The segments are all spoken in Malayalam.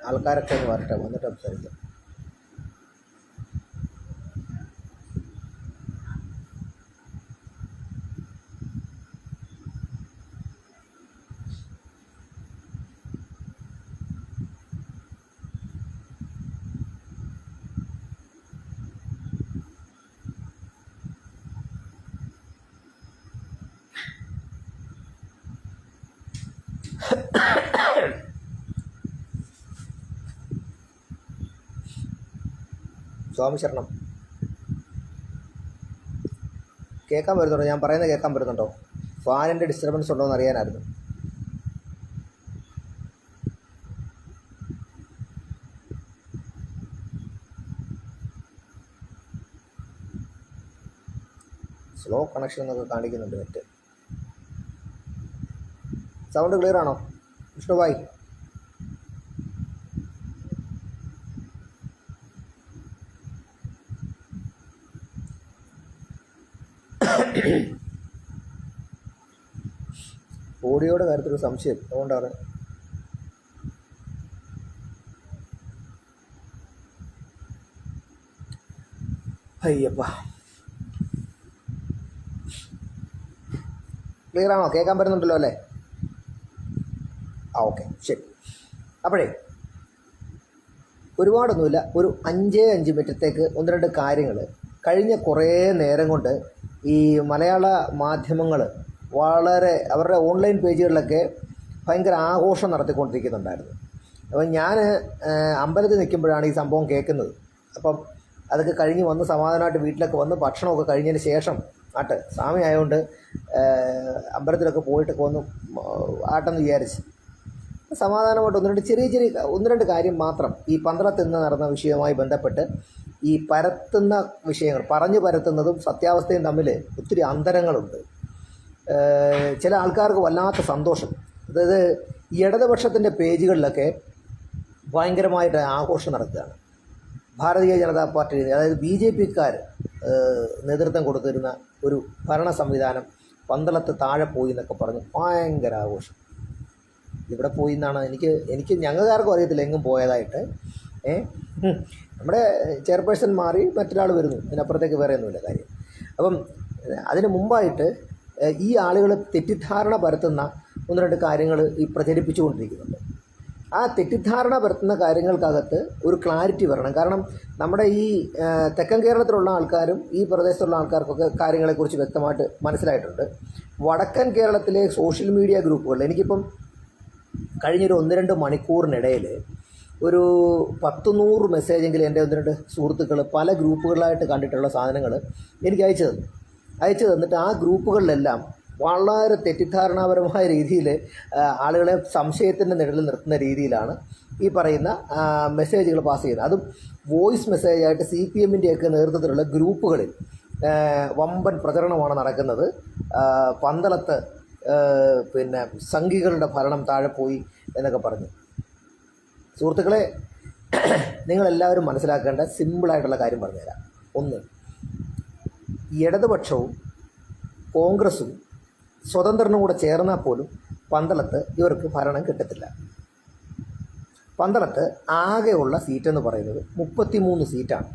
ആൾക്കാരൊക്കെ ഒന്ന് വരട്ടെ, വന്നിട്ട് സംസാരിക്കാം. സ്വാമി ശരണം. കേൾക്കാൻ പറ്റുന്നുണ്ടോ? ഞാൻ പറയുന്നത് കേൾക്കാൻ പറ്റുന്നുണ്ടോ? ഫാനിൻ്റെ ഡിസ്റ്റർബൻസ് ഉണ്ടോ എന്ന് അറിയാനായിരുന്നു. സ്ലോ കണക്ഷൻ എന്നൊക്കെ കാണിക്കുന്നുണ്ട് നെറ്റ്. സൗണ്ട് ക്ലിയർ ആണോ വിഷ്ണു ഭായ്? ഓഡിയോയുടെ കാര്യത്തിൽ സംശയം, അതുകൊണ്ടാണ്. അയ്യപ്പ, ക്ലിയർ ആണോ? കേൾക്കാൻ പറ്റുന്നുണ്ടല്ലോ അല്ലേ? ആ, ഓക്കെ, ശരി. അപ്പോഴേ ഒരുപാടൊന്നുമില്ല, ഒരു 5 മിനിറ്റത്തേക്ക് ഒന്ന് രണ്ട് കാര്യങ്ങൾ. കഴിഞ്ഞ കുറേ നേരം കൊണ്ട് ഈ മലയാള മാധ്യമങ്ങൾ വളരെ അവരുടെ ഓൺലൈൻ പേജുകളിലൊക്കെ ഭയങ്കര ആഘോഷം നടത്തിക്കൊണ്ടിരിക്കുന്നുണ്ടായിരുന്നു. അപ്പം ഞാൻ അമ്പലത്തിൽ നിൽക്കുമ്പോഴാണ് ഈ സംഭവം കേൾക്കുന്നത്. അപ്പം അതൊക്കെ കഴിഞ്ഞ് വന്ന് സമാധാനമായിട്ട് വീട്ടിലൊക്കെ വന്ന് ഭക്ഷണമൊക്കെ കഴിഞ്ഞതിന് ശേഷം സ്വാമി ആയതുകൊണ്ട് അമ്പലത്തിലൊക്കെ പോയിട്ടൊക്കെ വന്ന് ആട്ടെന്ന് വിചാരിച്ച് സമാധാനമായിട്ട് ഒന്ന് രണ്ട് കാര്യം മാത്രം ഈ പന്തളത്ത് നിന്ന് നടന്ന വിഷയവുമായി ബന്ധപ്പെട്ട് ഈ പരത്തുന്ന വിഷയങ്ങൾ, പറഞ്ഞു പരത്തുന്നതും സത്യാവസ്ഥയും തമ്മിൽ ഒത്തിരി അന്തരങ്ങളുണ്ട്. ചില ആൾക്കാർക്ക് വല്ലാത്ത സന്തോഷം. അതായത് ഈ ഇടതുപക്ഷത്തിൻ്റെ പേജുകളിലൊക്കെ ഭയങ്കരമായിട്ട് ആഘോഷം നടക്കുകയാണ്. ഭാരതീയ ജനതാ പാർട്ടി, അതായത് BJPക്കാർ നേതൃത്വം കൊടുത്തിരുന്ന ഒരു ഭരണ സംവിധാനം പന്തളത്ത് താഴെ പോയി എന്നൊക്കെ പറഞ്ഞ് ഭയങ്കര ആഘോഷം. ഇവിടെ പോയി എന്നാണ് എനിക്ക് ഞങ്ങൾക്കാർക്കും അറിയത്തില്ല എങ്ങും പോയതായിട്ട്. നമ്മുടെ ചെയർപേഴ്സൺ മാറി മറ്റൊരാൾ വരുന്നു, ഇതിനപ്പുറത്തേക്ക് വേറെ ഒന്നുമില്ല കാര്യം. അപ്പം അതിന് മുമ്പായിട്ട് ഈ ആളുകൾ തെറ്റിദ്ധാരണ പരത്തുന്ന ഒന്ന് രണ്ട് കാര്യങ്ങൾ ഈ പ്രചരിപ്പിച്ചുകൊണ്ടിരിക്കുന്നുണ്ട്. ആ തെറ്റിദ്ധാരണ പരത്തുന്ന കാര്യങ്ങൾക്കകത്ത് ഒരു ക്ലാരിറ്റി വരണം. കാരണം നമ്മുടെ ഈ തെക്കൻ കേരളത്തിലുള്ള ആൾക്കാരും ഈ പ്രദേശത്തുള്ള ആൾക്കാർക്കൊക്കെ കാര്യങ്ങളെക്കുറിച്ച് വ്യക്തമായിട്ട് മനസ്സിലായിട്ടുണ്ട്. വടക്കൻ കേരളത്തിലെ സോഷ്യൽ മീഡിയ ഗ്രൂപ്പുകൾ എനിക്കിപ്പം കഴിഞ്ഞൊരു 1-2 മണിക്കൂറിനിടയിൽ ഒരു 10-100 മെസ്സേജെങ്കിലും എൻ്റെ 1-2 സുഹൃത്തുക്കൾ പല ഗ്രൂപ്പുകളിലായിട്ട് കണ്ടിട്ടുള്ള സാധനങ്ങൾ എനിക്ക് അയച്ചു തന്നിട്ട് ആ ഗ്രൂപ്പുകളിലെല്ലാം വളരെ തെറ്റിദ്ധാരണാപരമായ രീതിയിൽ ആളുകളെ സംശയത്തിൻ്റെ നിഴലിൽ നിർത്തുന്ന രീതിയിലാണ് ഈ പറയുന്ന മെസ്സേജുകൾ പാസ് ചെയ്യുന്നത്. അതും വോയിസ് മെസ്സേജായിട്ട് CPMൻ്റെയൊക്കെ നേതൃത്വത്തിലുള്ള ഗ്രൂപ്പുകളിൽ വമ്പൻ പ്രചരണമാണ് നടക്കുന്നത്. പന്തളത്ത് പിന്നെ സംഘികളുടെ ഭരണം താഴെ പോയി എന്നൊക്കെ പറഞ്ഞു. സുഹൃത്തുക്കളെ, നിങ്ങളെല്ലാവരും മനസ്സിലാക്കേണ്ട സിമ്പിളായിട്ടുള്ള കാര്യം പറഞ്ഞുതരാം. ഒന്ന്, ഇടതുപക്ഷവും കോൺഗ്രസും സ്വതന്ത്രനും കൂടെ ചേർന്നാൽ പോലും പന്തളത്ത് ഇവർക്ക് ഭരണം കിട്ടത്തില്ല. പന്തളത്ത് ആകെയുള്ള സീറ്റെന്ന് പറയുന്നത് 33 സീറ്റാണ്.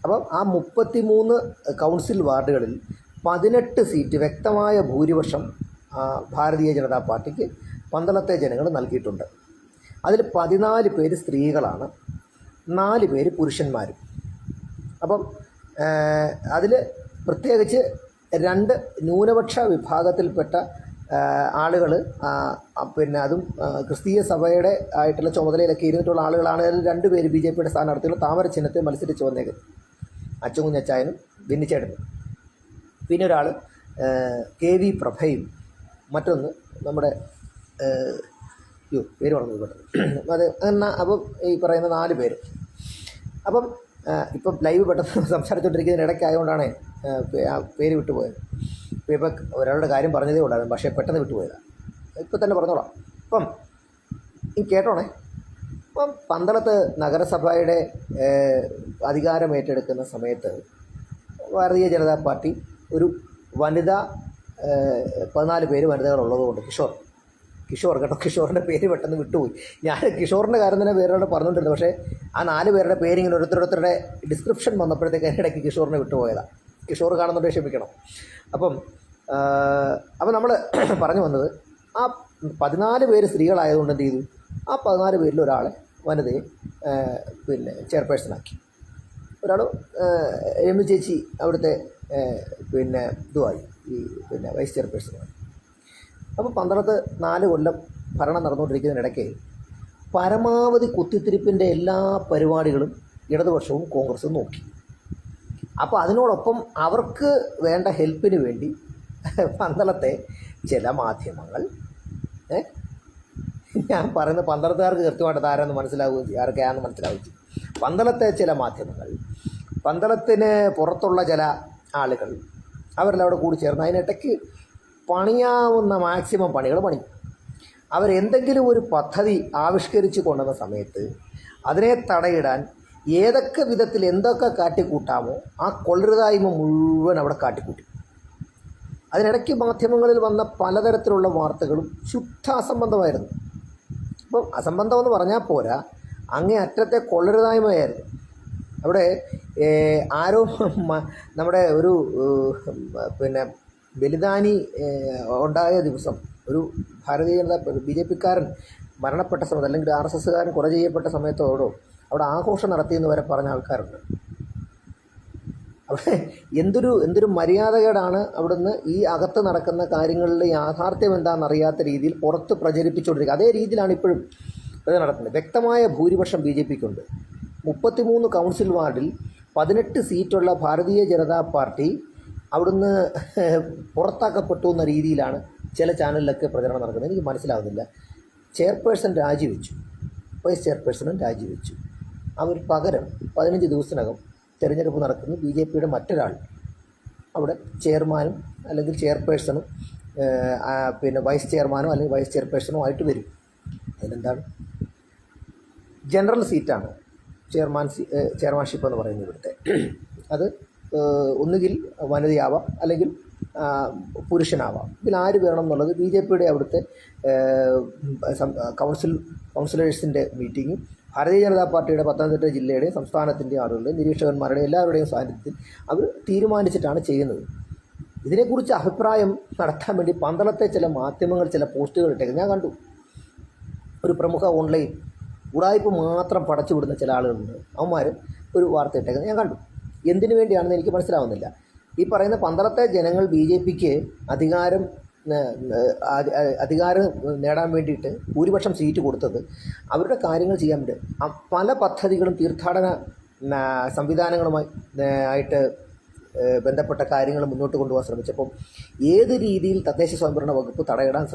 അപ്പം ആ 33 കൗൺസിൽ വാർഡുകളിൽ 18 സീറ്റ് വ്യക്തമായ ഭൂരിപക്ഷം ഭാരതീയ ജനതാ പാർട്ടിക്ക് പന്തളത്തെ ജനങ്ങൾ നൽകിയിട്ടുണ്ട്. അതിൽ 14 പേര് സ്ത്രീകളാണ്, 4 പേര് പുരുഷന്മാരും. അപ്പം അതിൽ പ്രത്യേകിച്ച് 2 ന്യൂനപക്ഷ വിഭാഗത്തിൽപ്പെട്ട ആളുകൾ, പിന്നെ അതും ക്രിസ്തീയ സഭയുടെ ആയിട്ടുള്ള ചുമതലയിലൊക്കെ ഇരുന്നിട്ടുള്ള ആളുകളാണ്. അതിൽ 2 പേര് BJPയുടെ സ്ഥാനാർത്ഥികൾ താമര ചിഹ്നത്തെ മത്സരിച്ച് വന്നേക്കുന്നത്, അച്ചുകുഞ്ഞച്ചായനും ബിന്നിച്ചേട്ടനും. പിന്നെ ഒരാൾ KV പ്രഭയും, മറ്റൊന്ന് നമ്മുടെ പേര് പറഞ്ഞു പെട്ടെന്ന് അത് എന്നാൽ. അപ്പം ഈ പറയുന്ന 4 പേര്. അപ്പം ഇപ്പം ലൈവ് പെട്ടെന്ന് സംസാരിച്ചുകൊണ്ടിരിക്കുന്നതിന് ഇടയ്ക്കായതുകൊണ്ടാണ് പേര് വിട്ടുപോയത്. ഇപ്പം ഒരാളുടെ കാര്യം പറഞ്ഞതേ ഉണ്ടായിരുന്നു, പക്ഷേ പെട്ടെന്ന് വിട്ടുപോയതാണ്. ഇപ്പം തന്നെ പറഞ്ഞോളാം. ഇപ്പം ഈ കേട്ടോണേ. ഇപ്പം പന്തളത്ത് നഗരസഭയുടെ അധികാരം ഏറ്റെടുക്കുന്ന സമയത്ത് ഭാരതീയ ജനതാ പാർട്ടി ഒരു വനിത 14 പേര് വനിതകളുള്ളതുകൊണ്ട്, കിഷോർ കിഷോർ കേട്ടോ, കിഷോറിൻ്റെ പേര് പെട്ടെന്ന് വിട്ടുപോയി. ഞാൻ കിഷോറിൻ്റെ കാര്യം തന്നെ പേരോട് പറഞ്ഞുകൊണ്ടിരുന്നത്, പക്ഷേ ആ 4 പേരുടെ പേരിങ്ങനെ ഓരോരുത്തരുടെ ഡിസ്ക്രിപ്ഷൻ വന്നപ്പോഴത്തേക്ക് ഇടയ്ക്ക് കിഷോറിനെ വിട്ടുപോയതാണ്. കിഷോർ കാണുന്നുണ്ട്, ക്ഷമിക്കണം. അപ്പം നമ്മൾ പറഞ്ഞു വന്നത്, ആ 14 പേര് സ്ത്രീകളായതുകൊണ്ട് എന്ത് ചെയ്തു, ആ 14 പേരിൽ ഒരാളെ വനിതയെ പിന്നെ ചെയർപേഴ്സണാക്കി. ഒരാൾ രമ്യ ചേച്ചി അവിടുത്തെ പിന്നെ ഇതുമായി, ഈ പിന്നെ വൈസ് ചെയർപേഴ്സണായി. അപ്പോൾ 4 കൊല്ലം ഭരണം നടന്നുകൊണ്ടിരിക്കുന്നതിനിടയ്ക്ക് പരമാവധി കുത്തിത്തിരിപ്പിൻ്റെ എല്ലാ പരിപാടികളും ഇടതുപക്ഷവും കോൺഗ്രസും നോക്കി. അപ്പോൾ അതിനോടൊപ്പം അവർക്ക് വേണ്ട ഹെൽപ്പിന് വേണ്ടി പന്തളത്തെ ചില മാധ്യമങ്ങൾ, ഞാൻ പറയുന്ന പന്തളത്തുകാർക്ക് കൃത്യമായിട്ട് ആരാന്ന് മനസ്സിലാവുകയും ചെയ്യും, ആരൊക്കെയാണെന്ന് മനസ്സിലാവുകയും ചെയ്യും. പന്തളത്തെ ചില മാധ്യമങ്ങൾ, പന്തളത്തിന് പുറത്തുള്ള ചില ആളുകൾ, അവരെല്ലാം അവിടെ കൂടി ചേർന്ന് അതിനിടയ്ക്ക് പണിയാവുന്ന മാക്സിമം പണികൾ പണിയും. അവരെന്തെങ്കിലും ഒരു പദ്ധതി ആവിഷ്കരിച്ച് കൊണ്ടുവന്ന സമയത്ത് അതിനെ തടയിടാൻ ഏതൊക്കെ വിധത്തിൽ എന്തൊക്കെ കാട്ടിക്കൂട്ടാമോ ആ കൊള്ളരുതായ്മ മുഴുവൻ അവിടെ കാട്ടിക്കൂട്ടി. അതിനിടയ്ക്ക് മാധ്യമങ്ങളിൽ വന്ന പലതരത്തിലുള്ള വാർത്തകളും ശുദ്ധ അസംബന്ധമായിരുന്നു. അപ്പം അസംബന്ധമെന്ന് പറഞ്ഞാൽ പോരാ, അങ്ങേ അറ്റത്തെ കൊള്ളരുതായ്മയായിരുന്നു. അവിടെ ആരോ നമ്മുടെ ഒരു പിന്നെ ബലിദാനി ഉണ്ടായ ദിവസം ഒരു ഭാരതീയ ജനതാ BJP-ക്കാരൻ മരണപ്പെട്ട സമയത്ത്, അല്ലെങ്കിൽ RSS-കാരൻ കൊല ചെയ്യപ്പെട്ട സമയത്തോടോ അവിടെ ആഘോഷം നടത്തിയെന്ന് വരെ പറഞ്ഞ ആൾക്കാരുണ്ട്. അവിടെ എന്തൊരു മര്യാദകേടാണ് അവിടുന്ന് ഈ അകത്ത് നടക്കുന്ന കാര്യങ്ങളിലെ യാഥാർത്ഥ്യം എന്താണെന്നറിയാത്ത രീതിയിൽ പുറത്ത് പ്രചരിപ്പിച്ചുകൊണ്ടിരിക്കുക. അതേ രീതിയിലാണ് ഇപ്പോഴും ഇത് നടത്തുന്നത്. വ്യക്തമായ ഭൂരിപക്ഷം BJP-ക്കുണ്ട്. 33 കൗൺസിൽ വാർഡിൽ 18 സീറ്റുള്ള ഭാരതീയ ജനതാ പാർട്ടി അവിടുന്ന് പുറത്താക്കപ്പെട്ടു എന്ന രീതിയിലാണ് ചില ചാനലിലൊക്കെ പ്രചരണം നടക്കുന്നത്. എനിക്ക് മനസ്സിലാവുന്നില്ല. ചെയർപേഴ്സൺ രാജിവെച്ചു, വൈസ് ചെയർപേഴ്സണും രാജിവെച്ചു. അവർ പകരം 15 ദിവസത്തിനകം തിരഞ്ഞെടുപ്പ് നടക്കുന്നു. BJP-യുടെ മറ്റൊരാൾ അവിടെ ചെയർമാനും അല്ലെങ്കിൽ ചെയർപേഴ്സണും പിന്നെ വൈസ് ചെയർമാനോ അല്ലെങ്കിൽ വൈസ് ചെയർപേഴ്സണോ ആയിട്ട് വരും. അതിനെന്താണ്, ജനറൽ സീറ്റാണ് ചെയർമാൻഷിപ്പ് എന്ന് പറയുന്നത് ഇവിടുത്തെ. അത് ഒന്നുകിൽ വനിതയാവാം അല്ലെങ്കിൽ പുരുഷനാവാം. ഇതിലാര് വേണം എന്നുള്ളത് BJP-യുടെ അവിടുത്തെ കൗൺസിലേഴ്സിൻ്റെ മീറ്റിങ്ങും ഭാരതീയ ജനതാ പാർട്ടിയുടെ പത്തനംതിട്ട ജില്ലയുടെയും സംസ്ഥാനത്തിൻ്റെയും ആളുകളുടെയും നിരീക്ഷകന്മാരുടെയും എല്ലാവരുടെയും സാന്നിധ്യത്തിൽ അവർ തീരുമാനിച്ചിട്ടാണ് ചെയ്യുന്നത്. ഇതിനെക്കുറിച്ച് അഭിപ്രായം നടത്താൻ വേണ്ടി പന്തളത്തെ ചില മാധ്യമങ്ങൾ ചില പോസ്റ്റുകൾ ഇട്ടേക്കുന്നത് ഞാൻ കണ്ടു. ഒരു പ്രമുഖ ഓൺലൈൻ ഉടായ്പ മാത്രം പടച്ചു വിടുന്ന ചില ആളുകളുണ്ട്. അവന്മാർ ഒരു വാർത്ത ഇട്ടേക്കുന്നത് ഞാൻ കണ്ടു. എന്തിനു വേണ്ടിയാണെന്ന് എനിക്ക് മനസ്സിലാവുന്നില്ല. ഈ പറയുന്ന പന്തളത്തെ ജനങ്ങൾ BJP-ക്ക് അധികാരം നേടാൻ വേണ്ടിയിട്ട് ഭൂരിപക്ഷം സീറ്റ് കൊടുത്തത് അവരുടെ കാര്യങ്ങൾ ചെയ്യാൻ വേണ്ടി പല പദ്ധതികളും തീർത്ഥാടന സംവിധാനങ്ങളുമായി ആയിട്ട് ബന്ധപ്പെട്ട കാര്യങ്ങൾ മുന്നോട്ട് കൊണ്ടുപോകാൻ ശ്രമിച്ചപ്പം ഏത് രീതിയിൽ തദ്ദേശ സ്വയംഭരണ വകുപ്പ് തടയിടാൻ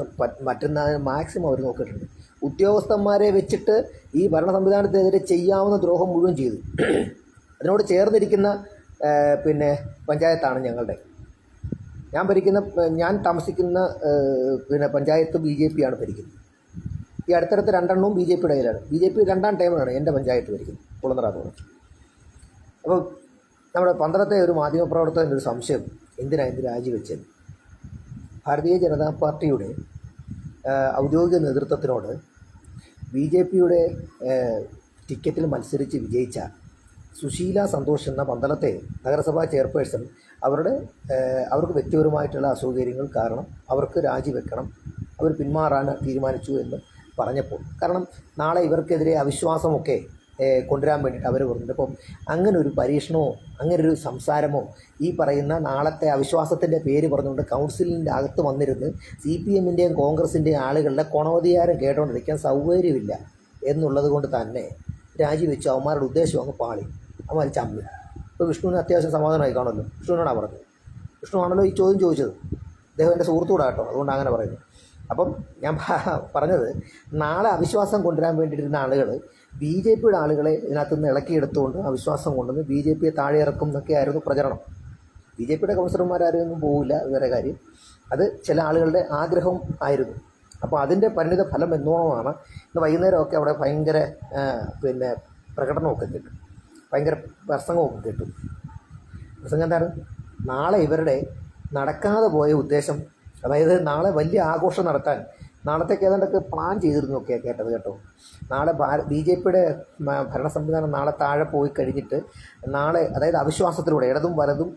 പറ്റുന്ന മാക്സിമം അവർ നോക്കിയിട്ടുണ്ട്. ഉദ്യോഗസ്ഥന്മാരെ വെച്ചിട്ട് ഈ ഭരണ സംവിധാനത്തിനെതിരെ ചെയ്യാവുന്ന ദ്രോഹം മുഴുവൻ ചെയ്തു. അതിനോട് ചേർന്നിരിക്കുന്ന പിന്നെ പഞ്ചായത്താണ് ഞങ്ങളുടെ, ഞാൻ താമസിക്കുന്ന പിന്നെ പഞ്ചായത്ത് BJP-ആണ് ഭരിക്കുന്നത്. ഈ അടുത്തടുത്ത് 2 എണ്ണവും BJP-യുടെ കയ്യിലാണ്. BJP 2ാം ടൈമിലാണ് എൻ്റെ പഞ്ചായത്ത് ഭരിക്കുന്നത്, കുളനറാത്തോട്. അപ്പോൾ നമ്മുടെ പന്തളത്തെ ഒരു മാധ്യമപ്രവർത്തകൻ്റെ ഒരു സംശയം, എന്തിനാണ് ഇത് രാജിവെച്ചത്? ഭാരതീയ ജനതാ പാർട്ടിയുടെ ഔദ്യോഗിക നേതൃത്വത്തിനോട് BJP-യുടെ ടിക്കറ്റിൽ മത്സരിച്ച് വിജയിച്ച സുശീല സന്തോഷ് എന്ന പന്തളത്തെ നഗരസഭാ ചെയർപേഴ്സൺ അവർക്ക് വ്യക്തിപരമായിട്ടുള്ള അസൗകര്യങ്ങൾ കാരണം അവർക്ക് രാജിവെക്കണം, അവർ പിന്മാറാൻ തീരുമാനിച്ചു എന്ന് പറഞ്ഞപ്പോൾ, കാരണം നാളെ ഇവർക്കെതിരെ അവിശ്വാസമൊക്കെ കൊണ്ടുവരാൻ വേണ്ടിയിട്ട് അവർ പറഞ്ഞിട്ട്, അപ്പം അങ്ങനെ ഒരു പരീക്ഷണമോ അങ്ങനെ ഒരു സംസാരമോ ഈ പറയുന്ന നാളത്തെ അവിശ്വാസത്തിൻ്റെ പേര് പറഞ്ഞുകൊണ്ട് കൗൺസിലിൻ്റെ അകത്ത് വന്നിരുന്ന് CPM-ൻ്റെയും കോൺഗ്രസിൻ്റെയും ആളുകളുടെ കൊണവധികാരം കേട്ടുകൊണ്ടിരിക്കാൻ സൗകര്യമില്ല എന്നുള്ളത് കൊണ്ട് തന്നെ രാജിവെച്ചു. അവന്മാരുടെ ഉദ്ദേശം അങ്ങ് പാളി, അവന്മാർ ചമ്മി. ഇപ്പോൾ വിഷ്ണുവിന് അത്യാവശ്യം സമാധാനമായി കാണുമല്ലോ, വിഷ്ണുവിനാണ് പറഞ്ഞത്. വിഷ്ണു ആണല്ലോ ഈ ചോദ്യം ചോദിച്ചത്, അദ്ദേഹം എൻ്റെ സുഹൃത്തുകൂടെ കേട്ടോ, അതുകൊണ്ട് അങ്ങനെ പറയുന്നത്. അപ്പം ഞാൻ പറഞ്ഞത്, നാളെ അവിശ്വാസം കൊണ്ടുവരാൻ വേണ്ടിയിരുന്ന ആളുകൾ BJP-യുടെ ആളുകളെ ഇതിനകത്ത് നിന്ന് ഇളക്കിയെടുത്തുകൊണ്ട് അവിശ്വാസം കൊണ്ടുവന്ന് BJP-യെ താഴെ ഇറക്കും എന്നൊക്കെ ആയിരുന്നു പ്രചരണം. BJP-യുടെ കൗൺസിലർമാരും പോവില്ല, വേറെ കാര്യം. അത് ചില ആളുകളുടെ ആഗ്രഹം ആയിരുന്നു. അപ്പോൾ അതിൻ്റെ പരിണിത ഫലം എന്നോണമാണ് ഇന്ന് വൈകുന്നേരമൊക്കെ അവിടെ ഭയങ്കര പിന്നെ പ്രകടനമൊക്കെ കേട്ടു, ഭയങ്കര പ്രസംഗമൊക്കെ കേട്ടു. പ്രസംഗം എന്താണ്? നാളെ ഇവരുടെ നടക്കാതെ പോയ ഉദ്ദേശം, അതായത് നാളെ വലിയ ആഘോഷം നടത്താൻ നാളത്തേക്ക് ഏതാണ്ടൊക്കെ പ്ലാൻ ചെയ്തിരുന്നൊക്കെയാണ് കേട്ടത് കേട്ടോ. നാളെ ബി ജെ പിയുടെ ഭരണ സംവിധാനം നാളെ താഴെ പോയി കഴിഞ്ഞിട്ട് നാളെ, അതായത് അവിശ്വാസത്തിലൂടെ, ഇടതും വലതും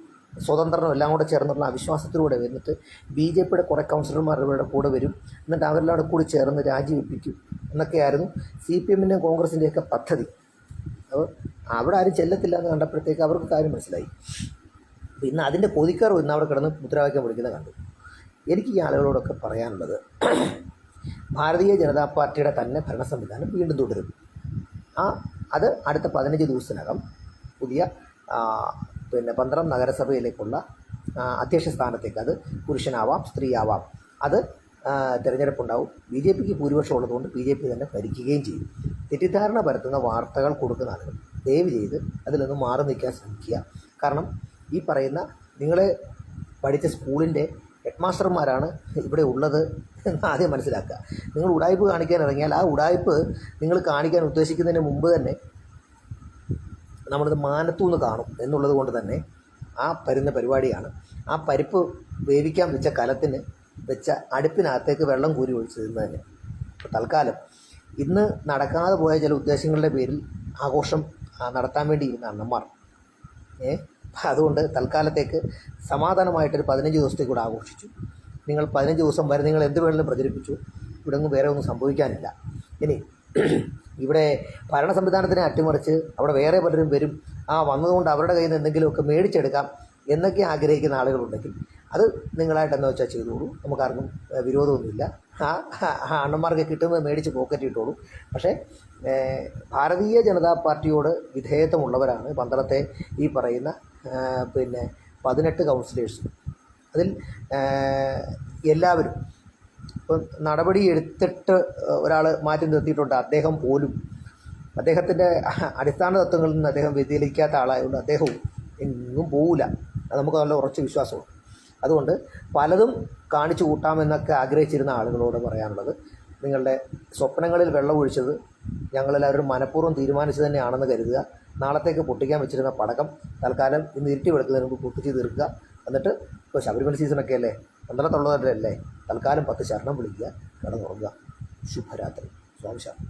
സ്വതന്ത്രനും എല്ലാം കൂടെ ചേർന്നുള്ള അവിശ്വാസത്തിലൂടെ വന്നിട്ട് ബി ജെ പിയുടെ കുറേ കൗൺസിലർമാർ ഇവരുടെ കൂടെ വരും, എന്നിട്ട് അവരെല്ലാം കൂടി ചേർന്ന് രാജിവെപ്പിക്കും എന്നൊക്കെയായിരുന്നു സി പി എമ്മിൻ്റെയും കോൺഗ്രസിൻ്റെയൊക്കെ പദ്ധതി. അപ്പോൾ അവിടെ ആരും ചെല്ലത്തില്ല എന്ന് കണ്ടപ്പോഴത്തേക്ക് അവർക്ക് കാര്യം മനസ്സിലായി. അപ്പോൾ ഇന്ന് അതിൻ്റെ കൊതിക്കറവ് ഇന്ന് അവിടെ കിടന്ന് മുദ്രാവാക്യം വിളിക്കുന്നത് കണ്ടു. എനിക്ക് ഈ ആളുകളോടൊക്കെ പറയാനുള്ളത്, ഭാരതീയ ജനതാ പാർട്ടിയുടെ തന്നെ ഭരണ സംവിധാനം വീണ്ടും തുടരും. അത് അടുത്ത 15 ദിവസത്തിനകം പുതിയ 12 നഗരസഭയിലേക്കുള്ള അധ്യക്ഷ സ്ഥാനത്തേക്ക്, അത് പുരുഷനാവാം സ്ത്രീയാവാം, അത് തിരഞ്ഞെടുപ്പുണ്ടാവും. ബി ജെ പിക്ക് ഭൂരിപക്ഷം ഉള്ളതുകൊണ്ട് ബി ജെ പി തന്നെ ഭരിക്കുകയും ചെയ്യും. തെറ്റിദ്ധാരണ പരത്തുന്ന വാർത്തകൾ കൊടുക്കുന്ന ആളുകൾ ദയവ് ചെയ്ത് അതിൽ നിന്ന് മാറി നിൽക്കാൻ ശ്രമിക്കുക. കാരണം ഈ പറയുന്ന നിങ്ങളെ പഠിച്ച സ്കൂളിൻ്റെ ഹെഡ് മാസ്റ്റർമാരാണ് ഇവിടെ ഉള്ളത് എന്ന് ആദ്യം മനസ്സിലാക്കുക. നിങ്ങൾ ഉടായ്പ് കാണിക്കാൻ ഇറങ്ങിയാൽ ആ ഉടായ്പ് നിങ്ങൾ കാണിക്കാൻ ഉദ്ദേശിക്കുന്നതിന് മുമ്പ് തന്നെ നമ്മളിത് മാനത്തുനിന്ന് കാണും എന്നുള്ളത് കൊണ്ട് തന്നെ ആ വരുന്ന പരിപാടിയാണ്. ആ പരിപ്പ് വേവിക്കാൻ വെച്ച കലത്തിന് വെച്ച അടുപ്പിനകത്തേക്ക് വെള്ളം കോരി ഒഴിച്ച് തന്നെ. തൽക്കാലം ഇന്ന് നടക്കാതെ പോയ ചില ഉദ്ദേശങ്ങളുടെ പേരിൽ ആഘോഷം നടത്താൻ വേണ്ടി ഇരുന്ന അണ്ണന്മാർ, അതുകൊണ്ട് തൽക്കാലത്തേക്ക് സമാധാനമായിട്ടൊരു 15 ദിവസത്തേക്ക് കൂടെ ആഘോഷിച്ചു. നിങ്ങൾ 15 ദിവസം വരെ നിങ്ങൾ എന്ത് വേണമെങ്കിലും പ്രചരിപ്പിച്ചു, ഇവിടെ ഒന്നും വേറെ ഒന്നും സംഭവിക്കാനില്ല. ഇനി ഇവിടെ ഭരണ സംവിധാനത്തിനെ അട്ടിമറിച്ച് അവിടെ വേറെ പലരും വരും, വന്നതുകൊണ്ട് അവരുടെ കയ്യിൽ നിന്ന് എന്തെങ്കിലുമൊക്കെ മേടിച്ചെടുക്കാം എന്നൊക്കെ ആഗ്രഹിക്കുന്ന ആളുകളുണ്ടെങ്കിൽ അത് നിങ്ങളായിട്ട് എന്താ വെച്ചാൽ ചെയ്തോളൂ. നമുക്കാർക്കും വിരോധമൊന്നുമില്ല. അണ്ണന്മാർക്ക് കിട്ടുന്നത് മേടിച്ച് പോക്കറ്റ് ഇട്ടോളൂ. പക്ഷേ ഭാരതീയ ജനതാ പാർട്ടിയോട് വിധേയത്വമുള്ളവരാണ് പന്തളത്തെ ഈ പറയുന്ന 18 കൗൺസിലേഴ്സ്. അതിൽ എല്ലാവരും ഇപ്പം നടപടി എടുത്തിട്ട് ഒരാൾ മാറ്റി നിർത്തിയിട്ടുണ്ട്. അദ്ദേഹം പോലും അദ്ദേഹത്തിൻ്റെ അടിസ്ഥാന തത്വങ്ങളിൽ നിന്ന് അദ്ദേഹം വ്യതിചലിക്കാത്ത ആളായതുകൊണ്ട് അദ്ദേഹവും എങ്ങും പോവില്ല. അത് നമുക്ക് നല്ല ഉറച്ച വിശ്വാസമാണ്. അതുകൊണ്ട് പലതും കാണിച്ചു കൂട്ടാമെന്നൊക്കെ ആഗ്രഹിച്ചിരുന്ന ആളുകളോട് പറയാനുള്ളത്, നിങ്ങളുടെ സ്വപ്നങ്ങളിൽ വെള്ളമൊഴിച്ചത് ഞങ്ങളെല്ലാവരും മനഃപൂർവ്വം തീരുമാനിച്ചു തന്നെയാണെന്ന് കരുതുക. നാളത്തേക്ക് പൊട്ടിക്കാൻ വെച്ചിരുന്ന പടക്കം തൽക്കാലം ഇന്ന് ഇരുട്ടി വെളുക്കുന്നതിന് മുമ്പ് പൊട്ടിച്ച് തീർക്കുക. എന്നിട്ട് ഇപ്പോൾ ശബരിമല സീസണൊക്കെ അല്ലേ, പന്തളത്തുള്ളതല്ലേ, തൽക്കാലം 10 ശരണം വിളിക്കുക, കിടന്നുറങ്ങുക. ശുഭരാത്രി. സ്വാമി ശരണം.